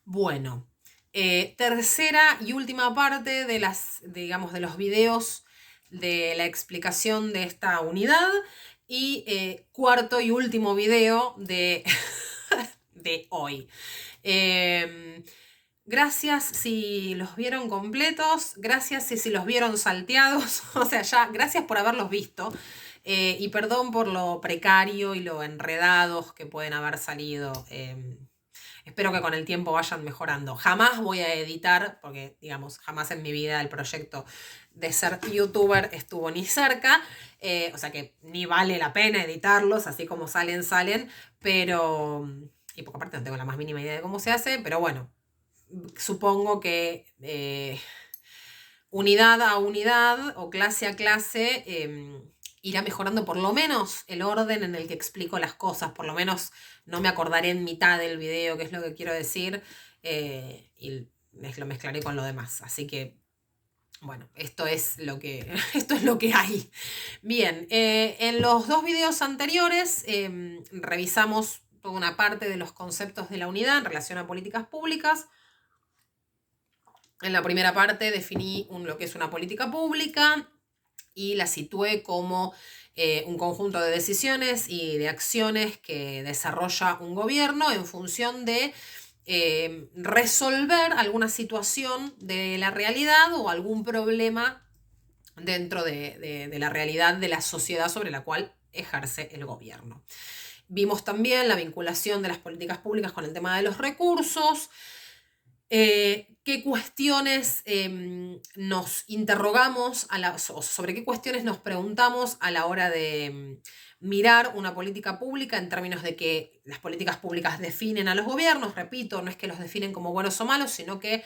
Bueno, tercera y última parte de digamos, de los videos de la explicación de esta unidad y cuarto y último video de hoy. Eh, Gracias si los vieron completos, gracias si los vieron salteados, o sea, ya, gracias por haberlos visto. Y perdón por lo precario y lo enredados que pueden haber salido. Espero que con el tiempo vayan mejorando. Jamás voy a editar, porque digamos, jamás en mi vida el proyecto de ser youtuber estuvo ni cerca. O sea que ni vale la pena editarlos, así como salen, salen. Pero, y porque aparte no tengo la más mínima idea de cómo se hace, pero bueno, supongo que unidad a unidad o clase a clase irá mejorando por lo menos el orden en el que explico las cosas, por lo menos no me acordaré en mitad del video qué es lo que quiero decir y lo mezclaré con lo demás. Así que, bueno, esto es lo que hay. Bien, en los dos videos anteriores revisamos toda una parte de los conceptos de la unidad en relación a políticas públicas. En la primera parte definí lo que es una política pública y la situé como un conjunto de decisiones y de acciones que desarrolla un gobierno en función de resolver alguna situación de la realidad o algún problema dentro de la realidad de la sociedad sobre la cual ejerce el gobierno. Vimos también la vinculación de las políticas públicas con el tema de los recursos, qué cuestiones nos interrogamos o sobre qué cuestiones nos preguntamos a la hora de mirar una política pública en términos de que las políticas públicas definen a los gobiernos. Repito, no es que los definen como buenos o malos, sino que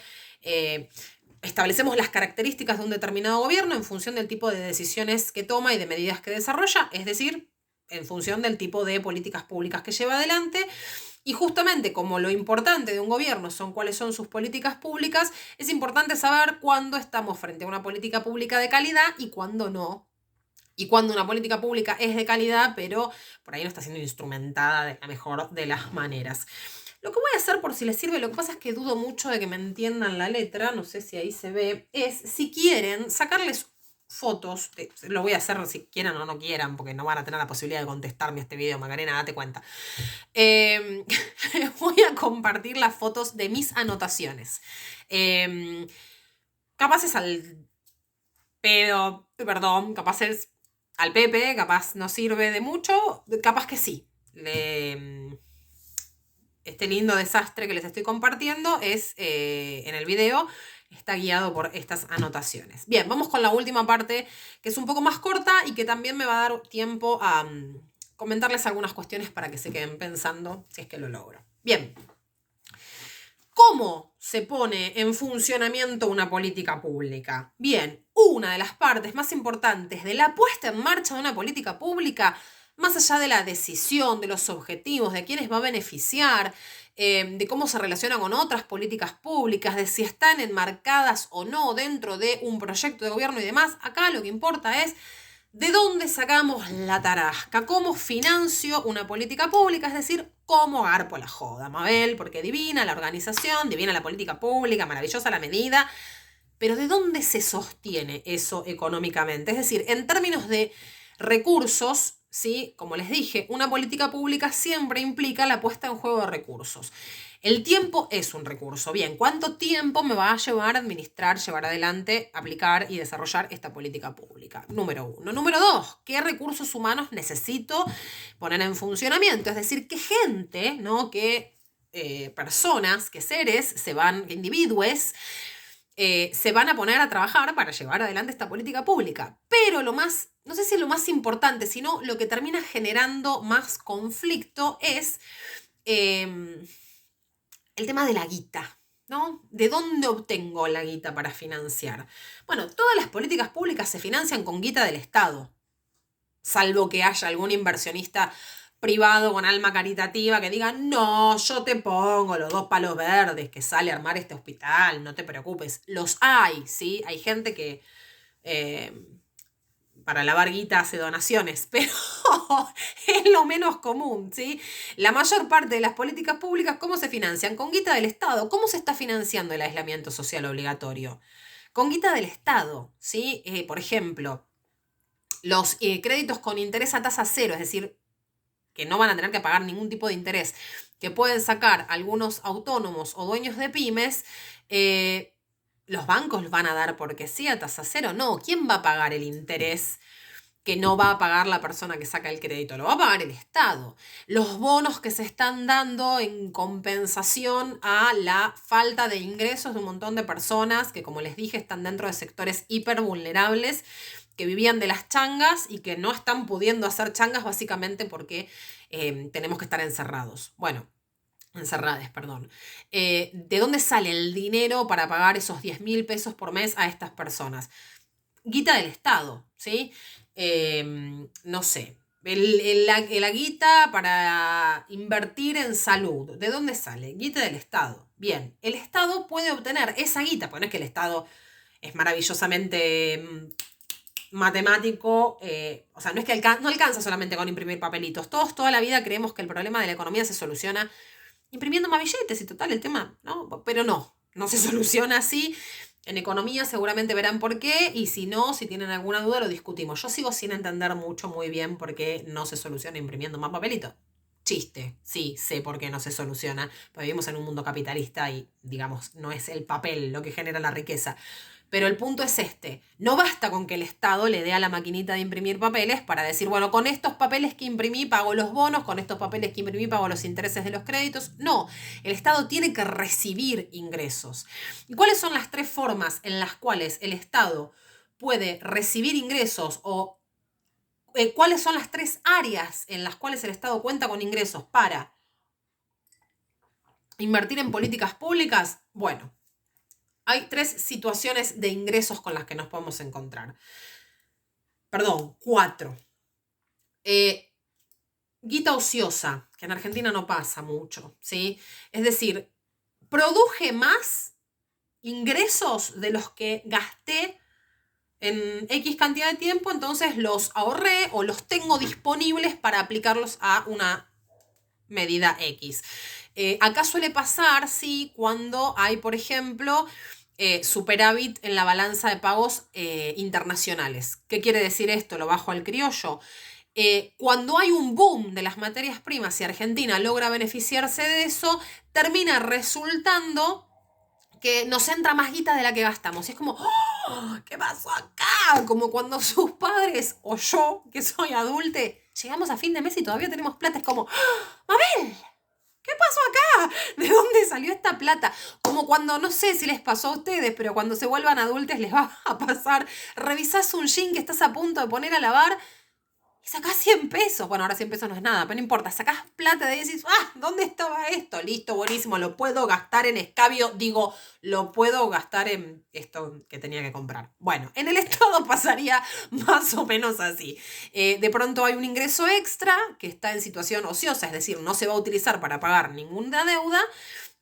establecemos las características de un determinado gobierno en función del tipo de decisiones que toma y de medidas que desarrolla, es decir, en función del tipo de políticas públicas que lleva adelante. Y justamente como lo importante de un gobierno son cuáles son sus políticas públicas, es importante saber cuándo estamos frente a una política pública de calidad y cuándo no. Y cuando una política pública es de calidad, pero por ahí no está siendo instrumentada de la mejor de las maneras. Lo que voy a hacer, por si les sirve, lo que pasa es que dudo mucho de que me entiendan la letra, no sé si ahí se ve, es si quieren sacarles fotos, lo voy a hacer si quieran o no quieran, porque no van a tener la posibilidad de contestarme a este video, Macarena, date cuenta. Eh, Voy a compartir las fotos de mis anotaciones. Capaz es al pedo, perdón, capaz es al Pepe, capaz no sirve de mucho, capaz que sí. Este lindo desastre que les estoy compartiendo es en el video, está guiado por estas anotaciones. Bien, vamos con la última parte, que es un poco más corta y que también me va a dar tiempo a comentarles algunas cuestiones para que se queden pensando si es que lo logro. Bien. ¿Cómo se pone en funcionamiento una política pública? Bien, una de las partes más importantes de la puesta en marcha de una política pública, más allá de la decisión, de los objetivos, de quiénes va a beneficiar, de cómo se relaciona con otras políticas públicas, de si están enmarcadas o no dentro de un proyecto de gobierno y demás, acá lo que importa es ¿de dónde sacamos la tarasca? ¿Cómo financio una política pública? Es decir, ¿cómo garpo la joda, Mabel? Porque divina la organización, divina la política pública, maravillosa la medida, pero ¿de dónde se sostiene eso económicamente? Es decir, en términos de recursos, ¿sí? Como les dije, una política pública siempre implica la puesta en juego de recursos. El tiempo es un recurso. Bien, ¿cuánto tiempo me va a llevar a administrar, llevar adelante, aplicar y desarrollar esta política pública? Número uno. Número dos, ¿qué recursos humanos necesito poner en funcionamiento? Es decir, ¿qué gente, ¿no? ¿Qué personas, qué seres qué individuos se van a poner a trabajar para llevar adelante esta política pública? Pero lo más, no sé si es lo más importante, sino lo que termina generando más conflicto es el tema de la guita, ¿no? ¿De dónde obtengo la guita para financiar? Bueno, todas las políticas públicas se financian con guita del Estado, salvo que haya algún inversionista privado con alma caritativa que diga, no, yo te pongo los 2 palos verdes que sale a armar este hospital, no te preocupes. Los hay, ¿sí? Hay gente que para lavar guita hace donaciones, pero es lo menos común, ¿sí? La mayor parte de las políticas públicas, ¿cómo se financian? Con guita del Estado. ¿Cómo se está financiando el aislamiento social obligatorio? Con guita del Estado, ¿sí? Por ejemplo, los créditos con interés a tasa cero, es decir, que no van a tener que pagar ningún tipo de interés, que pueden sacar algunos autónomos o dueños de pymes, los bancos van a dar porque sí a tasa cero. No, ¿quién va a pagar el interés que no va a pagar la persona que saca el crédito? Lo va a pagar el Estado. Los bonos que se están dando en compensación a la falta de ingresos de un montón de personas que, como les dije, están dentro de sectores hiper vulnerables, que vivían de las changas y que no están pudiendo hacer changas básicamente porque tenemos que estar encerrados. Bueno, encerrades, perdón. ¿De dónde sale el dinero para pagar esos 10.000 pesos por mes a estas personas? Guita del Estado, ¿sí? No sé. La guita para invertir en salud, ¿de dónde sale? Guita del Estado. Bien, el Estado puede obtener esa guita, porque no es que el Estado es maravillosamente matemático, o sea, no es que no alcanza solamente con imprimir papelitos. Todos toda la vida creemos que el problema de la economía se soluciona imprimiendo más billetes y total el tema, ¿no? Pero no se soluciona así. En economía seguramente verán por qué y si no, si tienen alguna duda lo discutimos. Yo sigo sin entender muy bien por qué no se soluciona imprimiendo más papelitos. Chiste, sí, sé por qué no se soluciona, porque vivimos en un mundo capitalista y, digamos, no es el papel lo que genera la riqueza. Pero el punto es este, no basta con que el Estado le dé a la maquinita de imprimir papeles para decir, bueno, con estos papeles que imprimí pago los bonos, con estos papeles que imprimí pago los intereses de los créditos. No, el Estado tiene que recibir ingresos. ¿Y cuáles son las 3 formas en las cuales el Estado puede recibir ingresos o cuáles son las 3 áreas en las cuales el Estado cuenta con ingresos para invertir en políticas públicas? Bueno, hay 3 situaciones de ingresos con las que nos podemos encontrar. Perdón, 4. Guita ociosa, que en Argentina no pasa mucho, ¿sí? Es decir, produje más ingresos de los que gasté en X cantidad de tiempo, entonces los ahorré o los tengo disponibles para aplicarlos a una medida X. Acá suele pasar, sí, cuando hay, por ejemplo, superávit en la balanza de pagos internacionales. ¿Qué quiere decir esto? Lo bajo al criollo. Cuando hay un boom de las materias primas y Argentina logra beneficiarse de eso, termina resultando que nos entra más guita de la que gastamos. Y es como, ¡oh! ¿Qué pasó acá? Como cuando sus padres o yo, que soy adulte, llegamos a fin de mes y todavía tenemos plata. Es como, ¡oh! Mabel, ¿qué pasó acá? ¿De dónde salió esta plata? Como cuando, no sé si les pasó a ustedes, pero cuando se vuelvan adultos les va a pasar, revisás un jean que estás a punto de poner a lavar y sacás 100 pesos. Bueno, ahora 100 pesos no es nada, pero no importa. Sacás plata de ahí y decís, ¿dónde estaba esto? Listo, buenísimo, lo puedo gastar en escabio. Digo, lo puedo gastar en esto que tenía que comprar. Bueno, en el Estado pasaría más o menos así. De pronto hay un ingreso extra que está en situación ociosa, es decir, no se va a utilizar para pagar ninguna deuda.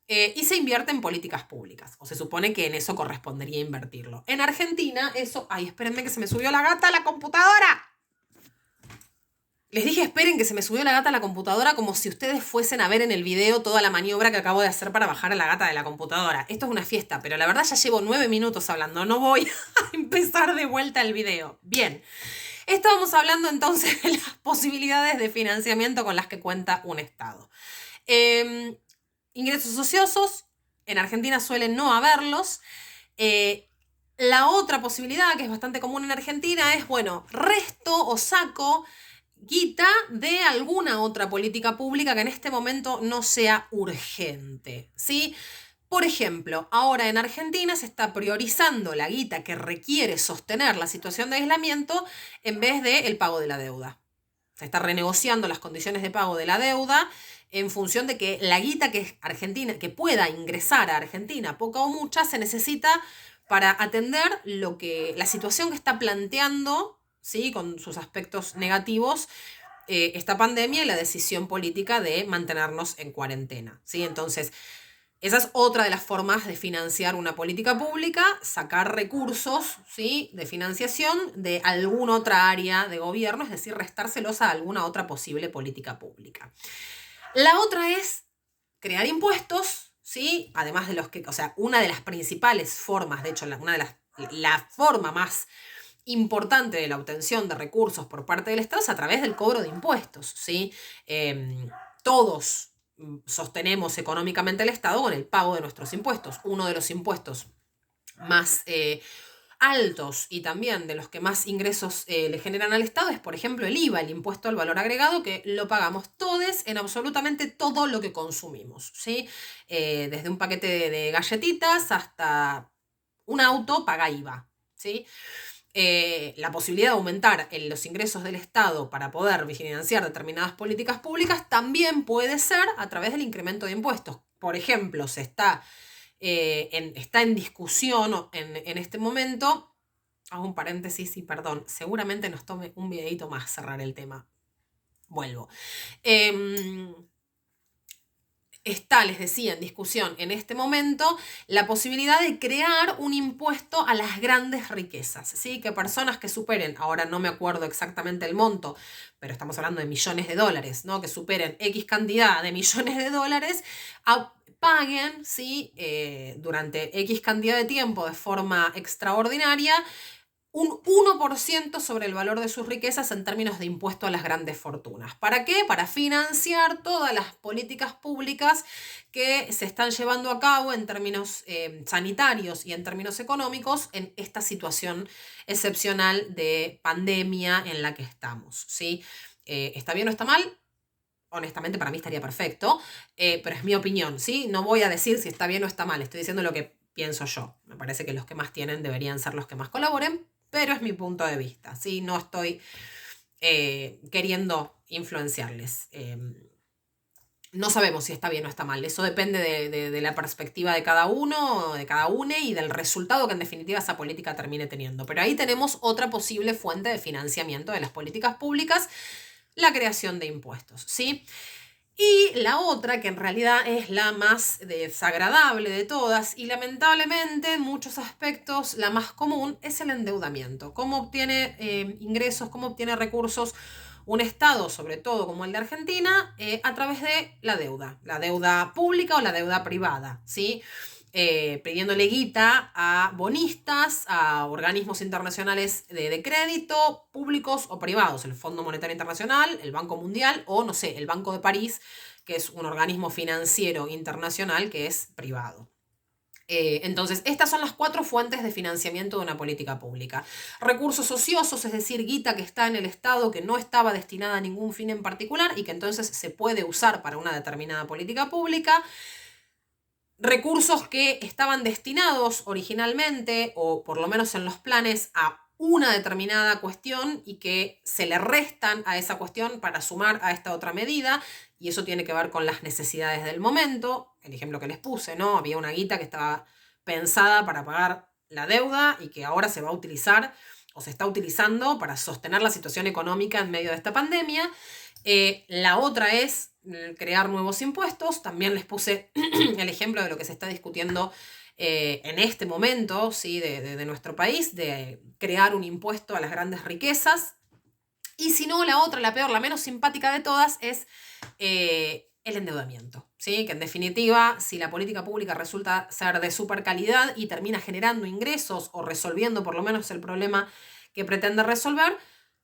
Y se invierte en políticas públicas, o se supone que en eso correspondería invertirlo. En Argentina, eso... Ay, espérenme que se me subió la gata a la computadora. Les dije, esperen que se me subió la gata a la computadora, como si ustedes fuesen a ver en el video toda la maniobra que acabo de hacer para bajar a la gata de la computadora. Esto es una fiesta, pero la verdad ya llevo 9 minutos hablando, no voy a empezar de vuelta el video. Bien, estábamos hablando entonces de las posibilidades de financiamiento con las que cuenta un Estado. Ingresos ociosos, en Argentina suelen no haberlos. La otra posibilidad, que es bastante común en Argentina, es, bueno, resto o saco guita de alguna otra política pública que en este momento no sea urgente, ¿sí? Por ejemplo, ahora en Argentina se está priorizando la guita que requiere sostener la situación de aislamiento en vez del pago de la deuda. Se está renegociando las condiciones de pago de la deuda en función de que la guita que Argentina, que pueda ingresar a Argentina, poca o mucha, se necesita para atender la situación que está planteando, ¿sí?, con sus aspectos negativos, esta pandemia y la decisión política de mantenernos en cuarentena, ¿sí? Entonces, Esa es otra de las formas de financiar una política pública, sacar recursos, ¿sí?, de financiación de alguna otra área de gobierno, es decir, restárselos a alguna otra posible política pública. La otra es crear impuestos, ¿sí? Además de los que, o sea, una de las principales formas, de hecho, la forma más importante de la obtención de recursos por parte del Estado es a través del cobro de impuestos, ¿sí? Todos sostenemos económicamente el Estado con el pago de nuestros impuestos. Uno de los impuestos más altos y también de los que más ingresos le generan al Estado es, por ejemplo, el IVA, el impuesto al valor agregado, que lo pagamos todos en absolutamente todo lo que consumimos, ¿sí? Desde un paquete de galletitas hasta un auto paga IVA, ¿sí? La posibilidad de aumentar los ingresos del Estado para poder financiar determinadas políticas públicas también puede ser a través del incremento de impuestos. Por ejemplo, está en discusión en este momento, hago un paréntesis y perdón, seguramente nos tome un videito más cerrar el tema. Vuelvo. Está, les decía, en discusión en este momento la posibilidad de crear un impuesto a las grandes riquezas, ¿sí? Que personas que superen, ahora no me acuerdo exactamente el monto, pero estamos hablando de millones de dólares, ¿no? Que superen X cantidad de millones de dólares, paguen, ¿sí?, durante X cantidad de tiempo de forma extraordinaria un 1% sobre el valor de sus riquezas en términos de impuesto a las grandes fortunas. ¿Para qué? Para financiar todas las políticas públicas que se están llevando a cabo en términos sanitarios y en términos económicos en esta situación excepcional de pandemia en la que estamos, ¿sí? ¿Está bien o está mal? Honestamente, para mí estaría perfecto, pero es mi opinión, ¿sí? No voy a decir si está bien o está mal, estoy diciendo lo que pienso yo. Me parece que los que más tienen deberían ser los que más colaboren, pero es mi punto de vista, ¿sí? No estoy queriendo influenciarles. No sabemos si está bien o está mal, eso depende de la perspectiva de cada uno, de cada une y del resultado que en definitiva esa política termine teniendo. Pero ahí tenemos otra posible fuente de financiamiento de las políticas públicas, la creación de impuestos, ¿sí? Y la otra, que en realidad es la más desagradable de todas y lamentablemente en muchos aspectos la más común, es el endeudamiento. ¿Cómo obtiene ingresos, cómo obtiene recursos un Estado, sobre todo como el de Argentina, a través de la deuda pública o la deuda privada, ¿sí? Pidiéndole guita a bonistas, a organismos internacionales de crédito, públicos o privados, el Fondo Monetario Internacional, el Banco Mundial o, no sé, el Banco de París, que es un organismo financiero internacional que es privado. Entonces, estas son las 4 fuentes de financiamiento de una política pública. Recursos ociosos, es decir, guita que está en el Estado que no estaba destinada a ningún fin en particular y que entonces se puede usar para una determinada política pública. Recursos que estaban destinados originalmente, o por lo menos en los planes, a una determinada cuestión y que se le restan a esa cuestión para sumar a esta otra medida, y eso tiene que ver con las necesidades del momento. El ejemplo que les puse, ¿no? Había una guita que estaba pensada para pagar la deuda y que ahora se va a utilizar o se está utilizando para sostener la situación económica en medio de esta pandemia. La otra es crear nuevos impuestos. También les puse el ejemplo de lo que se está discutiendo en este momento, ¿sí?, de nuestro país, de crear un impuesto a las grandes riquezas. Y si no, la otra, la peor, la menos simpática de todas, es el endeudamiento, ¿sí? Que en definitiva, si la política pública resulta ser de super calidad y termina generando ingresos o resolviendo por lo menos el problema que pretende resolver,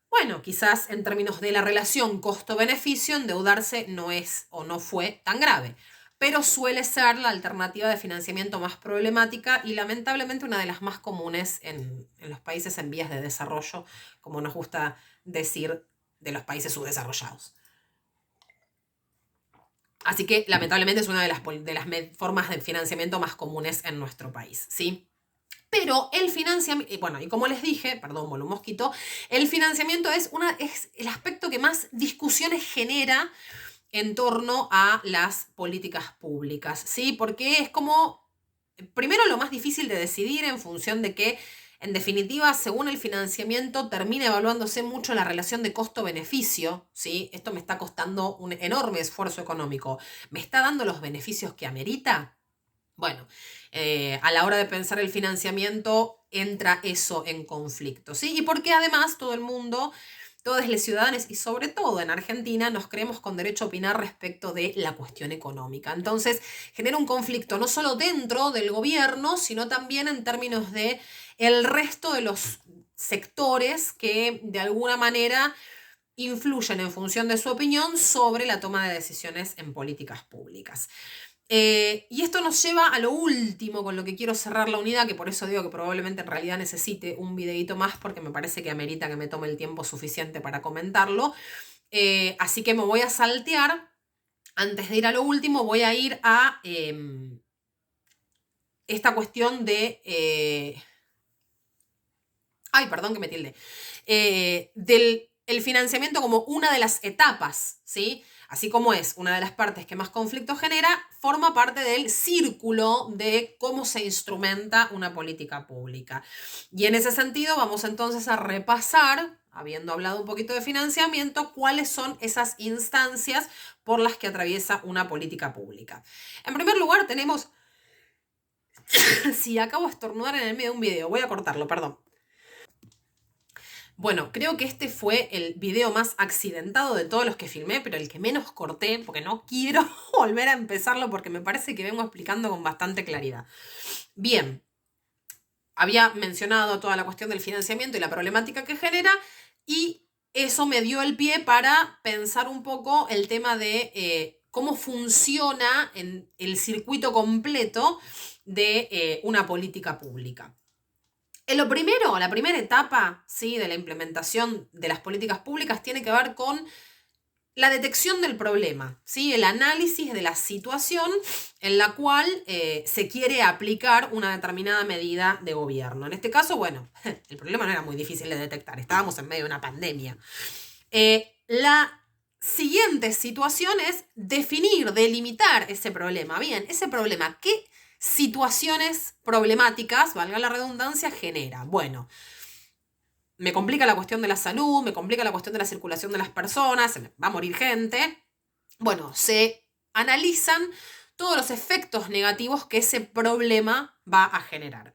bueno, quizás en términos de la relación costo-beneficio, endeudarse no es o no fue tan grave, pero suele ser la alternativa de financiamiento más problemática y lamentablemente una de las más comunes en los países en vías de desarrollo, como nos gusta decir, de los países subdesarrollados. Así que lamentablemente es una de las formas de financiamiento más comunes en nuestro país, ¿sí? Pero el financiamiento, bueno, y como les dije, perdón, voló un mosquito, el financiamiento es el aspecto que más discusiones genera en torno a las políticas públicas, ¿sí? Porque es como, primero, lo más difícil de decidir en función de que, en definitiva, según el financiamiento, termina evaluándose mucho la relación de costo-beneficio, ¿sí? Esto me está costando un enorme esfuerzo económico. ¿Me está dando los beneficios que amerita? Bueno, a la hora de pensar el financiamiento entra eso en conflicto, ¿sí? Y porque además todo el mundo, todos los ciudadanos y sobre todo en Argentina nos creemos con derecho a opinar respecto de la cuestión económica. Entonces genera un conflicto no solo dentro del gobierno, sino también en términos de el resto de los sectores que de alguna manera influyen en función de su opinión sobre la toma de decisiones en políticas públicas. Y esto nos lleva a lo último con lo que quiero cerrar la unidad, que por eso digo que probablemente en realidad necesite un videíto más porque me parece que amerita que me tome el tiempo suficiente para comentarlo. Así que me voy a saltear. Antes de ir a lo último, voy a ir a esta cuestión de... ay, perdón que me tilde. Del el financiamiento como una de las etapas, ¿sí? Así como es una de las partes que más conflicto genera, forma parte del círculo de cómo se instrumenta una política pública. Y en ese sentido vamos entonces a repasar, habiendo hablado un poquito de financiamiento, cuáles son esas instancias por las que atraviesa una política pública. En primer lugar tenemos... si acabo de estornudar en el medio de un video, voy a cortarlo, perdón. Bueno, creo que este fue el video más accidentado de todos los que filmé, pero el que menos corté, porque no quiero volver a empezarlo porque me parece que vengo explicando con bastante claridad. Bien, había mencionado toda la cuestión del financiamiento y la problemática que genera, y eso me dio el pie para pensar un poco el tema de cómo funciona en el circuito completo de una política pública. Lo primero, la primera etapa, ¿sí?, de la implementación de las políticas públicas tiene que ver con la detección del problema, ¿sí?, el análisis de la situación en la cual se quiere aplicar una determinada medida de gobierno. En este caso, bueno, el problema no era muy difícil de detectar, estábamos en medio de una pandemia. La siguiente situación es definir, delimitar ese problema. Bien, ese problema, ¿qué situaciones problemáticas, valga la redundancia, genera? Bueno, me complica la cuestión de la salud, me complica la cuestión de la circulación de las personas, se me va a morir gente. Bueno, se analizan todos los efectos negativos que ese problema va a generar.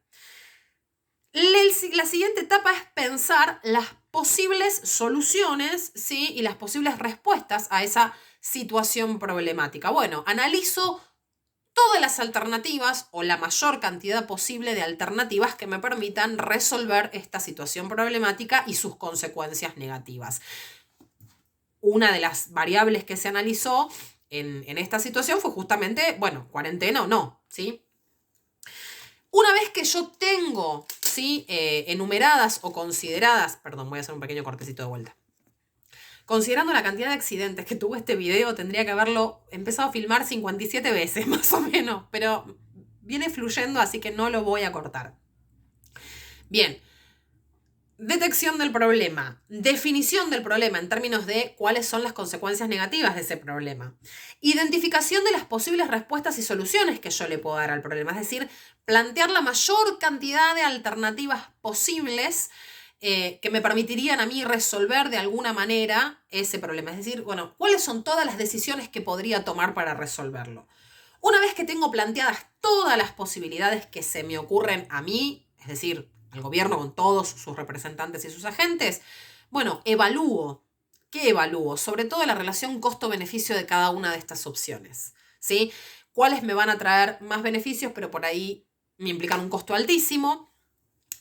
La siguiente etapa es pensar las posibles soluciones, ¿sí?, y las posibles respuestas a esa situación problemática. Bueno, analizo todas las alternativas o la mayor cantidad posible de alternativas que me permitan resolver esta situación problemática y sus consecuencias negativas. Una de las variables que se analizó en esta situación fue justamente, bueno, cuarentena o no, ¿sí? Una vez que yo tengo, ¿sí?, enumeradas o consideradas, perdón, voy a hacer un pequeño cortecito de vuelta. Considerando la cantidad de accidentes que tuvo este video, tendría que haberlo empezado a filmar 57 veces, más o menos, pero viene fluyendo, así que no lo voy a cortar. Bien, detección del problema, definición del problema en términos de cuáles son las consecuencias negativas de ese problema, identificación de las posibles respuestas y soluciones que yo le puedo dar al problema, es decir, plantear la mayor cantidad de alternativas posibles que me permitirían a mí resolver de alguna manera ese problema. Es decir, bueno, ¿cuáles son todas las decisiones que podría tomar para resolverlo? Una vez que tengo planteadas todas las posibilidades que se me ocurren a mí, es decir, al gobierno con todos sus representantes y sus agentes, bueno, evalúo. ¿Qué evalúo? Sobre todo la relación costo-beneficio de cada una de estas opciones, ¿sí? ¿Cuáles me van a traer más beneficios, pero por ahí me implican un costo altísimo?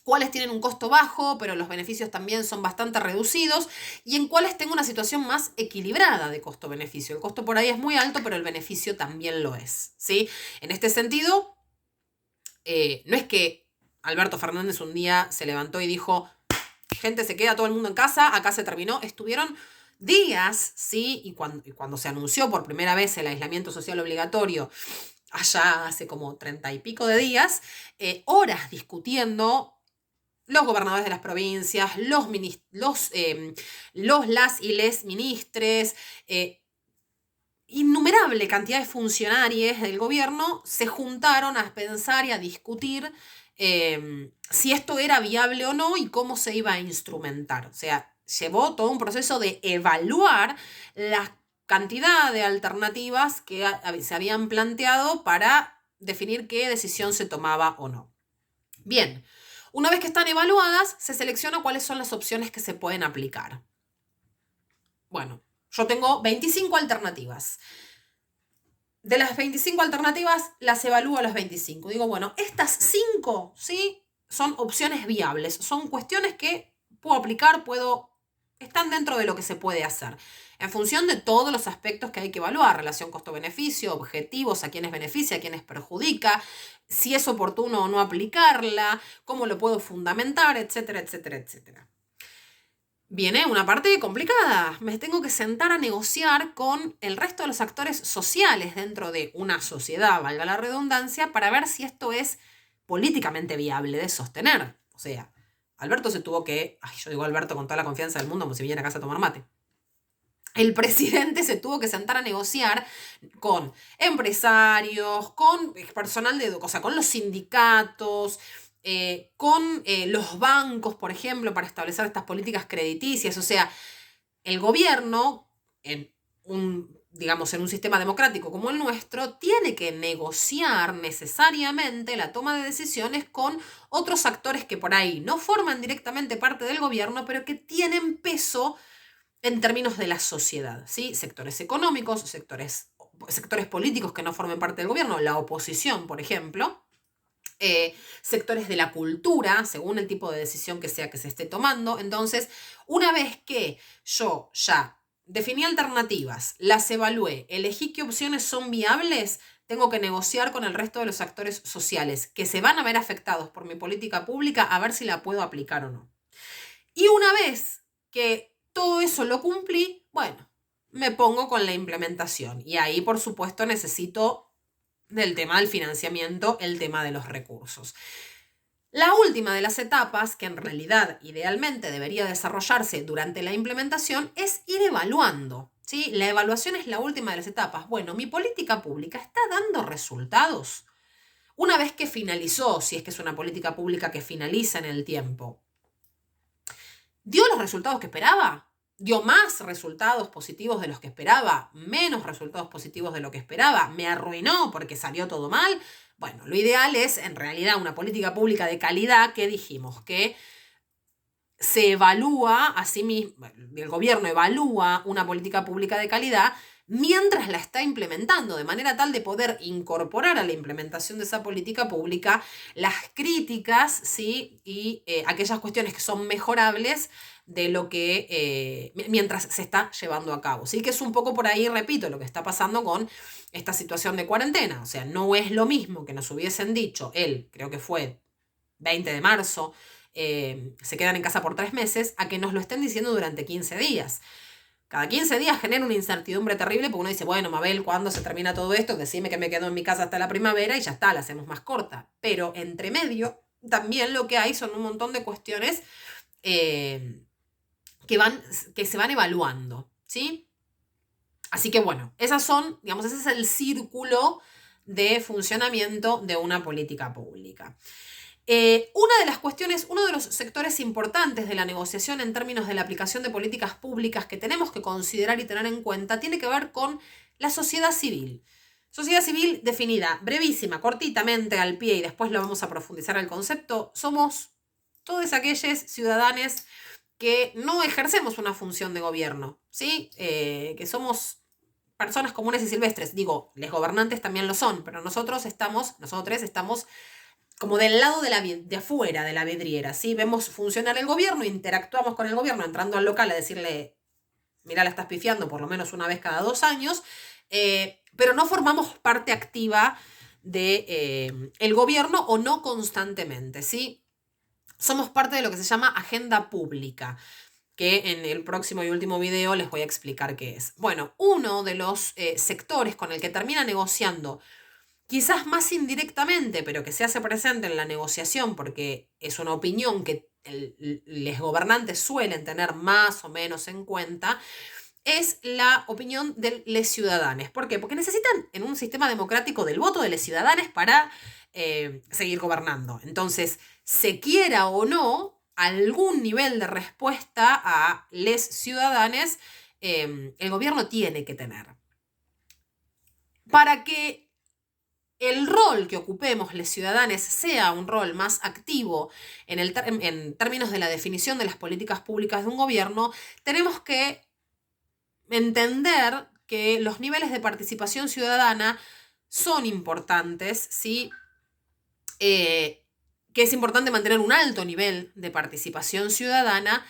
Cuáles tienen un costo bajo, pero los beneficios también son bastante reducidos, y en cuáles tengo una situación más equilibrada de costo-beneficio. El costo por ahí es muy alto, pero el beneficio también lo es, ¿sí? En este sentido, no es que Alberto Fernández un día se levantó y dijo, gente, se queda todo el mundo en casa, acá se terminó. Estuvieron días, ¿sí? Y cuando se anunció por primera vez el aislamiento social obligatorio, allá hace como 30 y pico de días, horas discutiendo los gobernadores de las provincias, las y les ministres, innumerable cantidad de funcionarios del gobierno se juntaron a pensar y a discutir si esto era viable o no y cómo se iba a instrumentar. O sea, llevó todo un proceso de evaluar la cantidad de alternativas que se habían planteado para definir qué decisión se tomaba o no. Bien, una vez que están evaluadas, se selecciona cuáles son las opciones que se pueden aplicar. Bueno, yo tengo 25 alternativas. De las 25 alternativas, las evalúo a las 25. Digo, bueno, estas 5, ¿sí? Son opciones viables, son cuestiones que puedo aplicar, están dentro de lo que se puede hacer. En función de todos los aspectos que hay que evaluar, relación costo-beneficio, objetivos, a quiénes beneficia, a quiénes perjudica, si es oportuno o no aplicarla, cómo lo puedo fundamentar, etcétera, etcétera, etcétera. Viene una parte complicada. Me tengo que sentar a negociar con el resto de los actores sociales dentro de una sociedad, valga la redundancia, para ver si esto es políticamente viable de sostener. O sea, Alberto se tuvo que... yo digo Alberto con toda la confianza del mundo como si viniera a casa a tomar mate. El presidente se tuvo que sentar a negociar con empresarios, con personal con los sindicatos, con los bancos, por ejemplo, para establecer estas políticas crediticias. O sea, el gobierno, en un sistema democrático como el nuestro, tiene que negociar necesariamente la toma de decisiones con otros actores que por ahí no forman directamente parte del gobierno, pero que tienen peso en términos de la sociedad, ¿sí? Sectores económicos, sectores políticos que no formen parte del gobierno, la oposición, por ejemplo, sectores de la cultura, según el tipo de decisión que sea que se esté tomando. Entonces, una vez que yo ya definí alternativas, las evalué, elegí qué opciones son viables, tengo que negociar con el resto de los actores sociales que se van a ver afectados por mi política pública a ver si la puedo aplicar o no. Y una vez que todo eso lo cumplí, bueno, me pongo con la implementación. Y ahí, por supuesto, necesito del tema del financiamiento, el tema de los recursos. La última de las etapas, que en realidad idealmente debería desarrollarse durante la implementación, es ir evaluando, ¿sí? La evaluación es la última de las etapas. Bueno, ¿mi política pública está dando resultados? Una vez que finalizó, si es que es una política pública que finaliza en el tiempo, ¿dio los resultados que esperaba? ¿Dio más resultados positivos de los que esperaba? ¿Menos resultados positivos de lo que esperaba? ¿Me arruinó porque salió todo mal? Bueno, lo ideal es en realidad una política pública de calidad que dijimos que se evalúa a sí mismo, el gobierno evalúa una política pública de calidad mientras la está implementando, de manera tal de poder incorporar a la implementación de esa política pública las críticas, ¿sí? Y aquellas cuestiones que son mejorables de lo que mientras se está llevando a cabo. Sí, que es un poco por ahí, repito, lo que está pasando con esta situación de cuarentena. O sea, no es lo mismo que nos hubiesen dicho creo que fue 20 de marzo, se quedan en casa por 3 meses, a que nos lo estén diciendo durante 15 días. Cada 15 días genera una incertidumbre terrible porque uno dice, bueno, Mabel, ¿cuándo se termina todo esto? Decime que me quedo en mi casa hasta la primavera y ya está, la hacemos más corta. Pero entre medio, también lo que hay son un montón de cuestiones que se van evaluando, ¿sí? Así que bueno, ese es el círculo de funcionamiento de una política pública. Una de las cuestiones, uno de los sectores importantes de la negociación en términos de la aplicación de políticas públicas que tenemos que considerar y tener en cuenta tiene que ver con la sociedad civil. Sociedad civil definida brevísima, cortitamente al pie, y después lo vamos a profundizar el concepto. Somos todos aquellos ciudadanos que no ejercemos una función de gobierno, ¿sí? Que somos personas comunes y silvestres. Digo, los gobernantes también lo son, pero nosotros estamos como del lado de afuera de la vidriera, ¿sí? Vemos funcionar el gobierno, interactuamos con el gobierno entrando al local a decirle, mira, la estás pifiando por lo menos una vez cada 2 años, pero no formamos parte activa de el gobierno o no constantemente, ¿sí? Somos parte de lo que se llama agenda pública, que en el próximo y último video les voy a explicar qué es. Bueno, uno de los sectores con el que termina negociando, quizás más indirectamente, pero que se hace presente en la negociación porque es una opinión que los gobernantes suelen tener más o menos en cuenta, es la opinión de los ciudadanos. ¿Por qué? Porque necesitan en un sistema democrático del voto de los ciudadanos para seguir gobernando. Entonces, se quiera o no, algún nivel de respuesta a los ciudadanos el gobierno tiene que tener. Para que el rol que ocupemos los ciudadanos sea un rol más activo en términos de la definición de las políticas públicas de un gobierno, tenemos que entender que los niveles de participación ciudadana son importantes, ¿sí? Que es importante mantener un alto nivel de participación ciudadana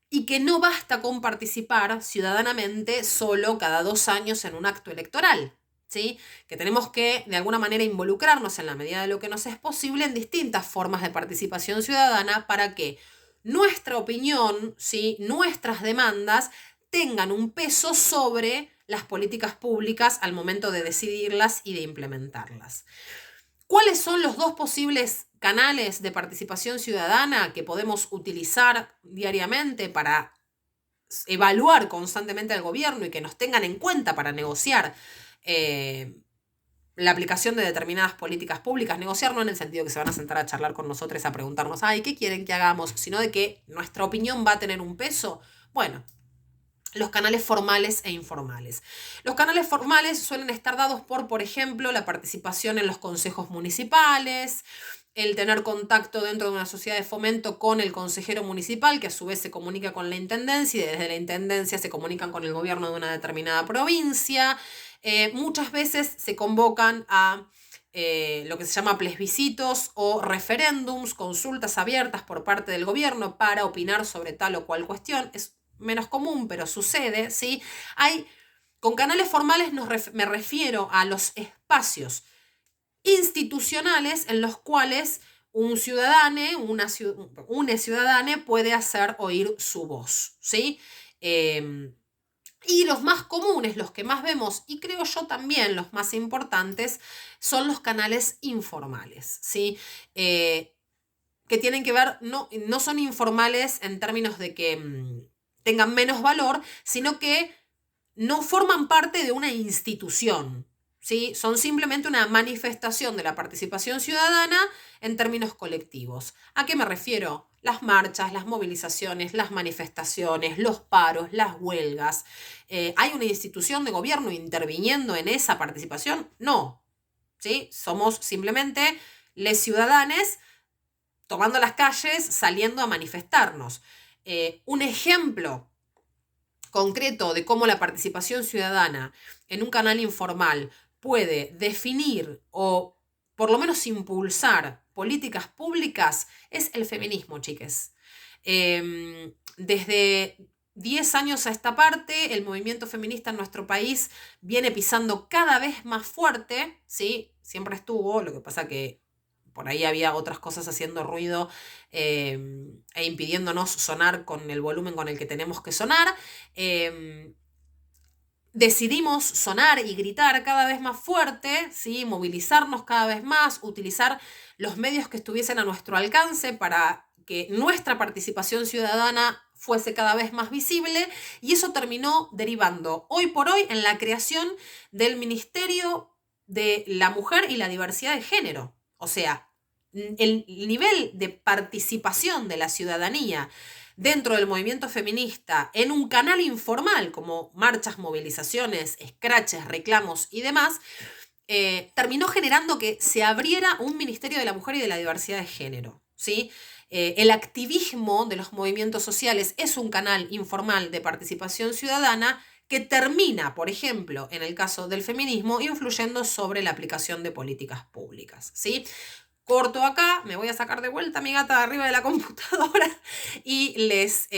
y que no basta con participar ciudadanamente solo cada 2 años en un acto electoral, ¿sí? Que tenemos que, de alguna manera, involucrarnos en la medida de lo que nos es posible en distintas formas de participación ciudadana para que nuestra opinión, ¿sí? Nuestras demandas tengan un peso sobre las políticas públicas al momento de decidirlas y de implementarlas. ¿Cuáles son los 2 posibles canales de participación ciudadana que podemos utilizar diariamente para evaluar constantemente al gobierno y que nos tengan en cuenta para negociar la aplicación de determinadas políticas públicas? Negociar no en el sentido que se van a sentar a charlar con nosotros, a preguntarnos, ay, ¿qué quieren que hagamos? Sino de que nuestra opinión va a tener un peso. Bueno, los canales formales e informales. Los canales formales suelen estar dados por ejemplo, la participación en los consejos municipales, el tener contacto dentro de una sociedad de fomento con el consejero municipal, que a su vez se comunica con la intendencia y desde la intendencia se comunican con el gobierno de una determinada provincia. Muchas veces se convocan a lo que se llama plebiscitos o referéndums, consultas abiertas por parte del gobierno para opinar sobre tal o cual cuestión. Es menos común, pero sucede, ¿sí? Con canales formales me refiero a los espacios institucionales en los cuales un ciudadano, una ciudadana puede hacer oír su voz, ¿sí? Y los más comunes, los que más vemos, y creo yo también los más importantes, son los canales informales, ¿sí? Que tienen que ver, no son informales en términos de que tengan menos valor, sino que no forman parte de una institución, ¿sí? Son simplemente una manifestación de la participación ciudadana en términos colectivos. ¿A qué me refiero? Las marchas, las movilizaciones, las manifestaciones, los paros, las huelgas. ¿Hay una institución de gobierno interviniendo en esa participación? No, ¿sí? Somos simplemente les ciudadanos tomando las calles, saliendo a manifestarnos. Un ejemplo concreto de cómo la participación ciudadana en un canal informal puede definir o por lo menos impulsar políticas públicas es el feminismo, chiques. Desde 10 años a esta parte, el movimiento feminista en nuestro país viene pisando cada vez más fuerte, ¿sí? Siempre estuvo, lo que pasa que por ahí había otras cosas haciendo ruido e impidiéndonos sonar con el volumen con el que tenemos que sonar. Decidimos sonar y gritar cada vez más fuerte, ¿sí? Movilizarnos cada vez más, utilizar los medios que estuviesen a nuestro alcance para que nuestra participación ciudadana fuese cada vez más visible, y eso terminó derivando hoy por hoy en la creación del Ministerio de la Mujer y la Diversidad de Género. O sea, el nivel de participación de la ciudadanía dentro del movimiento feminista en un canal informal como marchas, movilizaciones, escraches, reclamos y demás, terminó generando que se abriera un Ministerio de la Mujer y de la Diversidad de Género, ¿sí? El activismo de los movimientos sociales es un canal informal de participación ciudadana que termina, por ejemplo, en el caso del feminismo, influyendo sobre la aplicación de políticas públicas, ¿sí? Corto acá, me voy a sacar de vuelta a mi gata de arriba de la computadora y les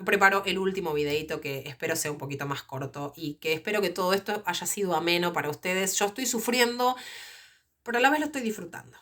preparo el último videito que espero sea un poquito más corto y que espero que todo esto haya sido ameno para ustedes. Yo estoy sufriendo, pero a la vez lo estoy disfrutando.